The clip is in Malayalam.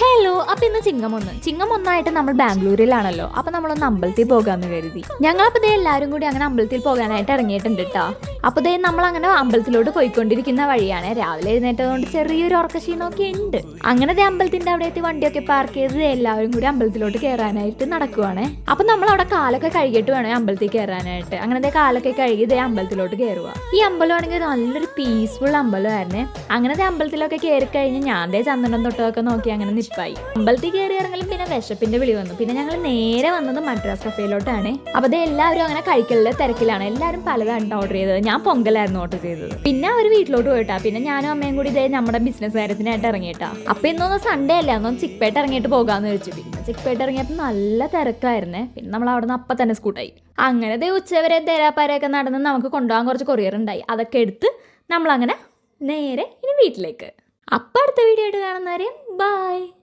ഹലോ, അപ്പൊ ഇന്ന് ചിങ്ങം ഒന്നായിട്ട് നമ്മൾ ബാംഗ്ലൂരിലാണല്ലോ. അപ്പൊ നമ്മളൊന്ന് അമ്പലത്തിൽ പോകാന്ന് കരുതി. ഞങ്ങളപ്പോ എല്ലാവരും കൂടി അങ്ങനെ അമ്പലത്തിൽ പോകാനായിട്ട് ഇറങ്ങിയിട്ടുണ്ട് കേട്ടോ. അപ്പൊ നമ്മൾ അങ്ങനെ അമ്പലത്തിലോട്ട് പോയിക്കൊണ്ടിരിക്കുന്ന വഴിയാണ്. രാവിലെ എഴുന്നേറ്റതുകൊണ്ട് ചെറിയൊരു ഉറക്കക്ഷീണമൊക്കെ ഉണ്ട്. അങ്ങനെ അമ്പലത്തിന്റെ അവിടെ എത്തി വണ്ടിയൊക്കെ പാർക്ക് ചെയ്ത് എല്ലാവരും കൂടി അമ്പലത്തിലോട്ട് കയറാനായിട്ട് നടക്കുവാണ്. അപ്പൊ നമ്മൾ അവിടെ കാലൊക്കെ കഴുകിയിട്ട് വേണം അമ്പലത്തിൽ കയറാനായിട്ട്. അങ്ങനെ കാലൊക്കെ കഴുകി അമ്പലത്തിലോട്ട് കയറുക. ഈ അമ്പലമാണെങ്കിൽ നല്ലൊരു പീസ്ഫുൾ അമ്പലമായിരുന്നേ. അങ്ങനെ അമ്പലത്തിലൊക്കെ കയറി കഴിഞ്ഞ് ഞാൻ ചന്ദനം തൊട്ടൊക്കെ നോക്കി അങ്ങനെ നിപ്പായി. അമ്പലത്തിൽ കയറി ഇറങ്ങലും പിന്നെ വിശപ്പിന്റെ വിളി വന്നു. പിന്നെ ഞങ്ങൾ നേരെ വന്നത് മദ്രാസ് കഫേയിലോട്ടാണ്. അപ്പൊ എല്ലാവരും അങ്ങനെ കഴിക്കലിന്റെ തിരക്കിലാണ്. എല്ലാവരും പലതാണ് ഓർഡർ ചെയ്തത്. ഞാൻ പൊങ്കലായിരുന്നു ഓർഡർ ചെയ്തത്. പിന്നെ അവർ വീട്ടിലോട്ട് പോയിട്ടാ. പിന്നെ ഞാനും അമ്മയും കൂടി നമ്മുടെ ബിസിനസ് കാര്യത്തിനായിട്ട് ഇറങ്ങിയിട്ടാ. അപ്പൊ ഇന്നൊന്ന് സൺഡേ അല്ല, ഒന്നും ചിക്പേട്ട് ഇറങ്ങിയിട്ട് പോകാന്ന് വെച്ചു. പിന്നെ ചിക്പേട്ട് ഇറങ്ങിയപ്പോൾ നല്ല തിരക്കായിരുന്നേ. പിന്നെ നമ്മൾ അവിടെ നിന്ന് അപ്പം തന്നെ സ്കൂട്ടായി. അങ്ങനെ ഉച്ചവരെ തേരാപ്പാരയൊക്കെ നടന്ന് നമുക്ക് കൊണ്ടുപോകാൻ കുറച്ച് കൊറിയർ ഉണ്ടായി. അതൊക്കെ എടുത്ത് നമ്മളങ്ങനെ നേരെ ഇനി വീട്ടിലേക്ക്. അപ്പം അടുത്ത വീഡിയോ ആയിട്ട് കാണുന്നവരെ ബൈ.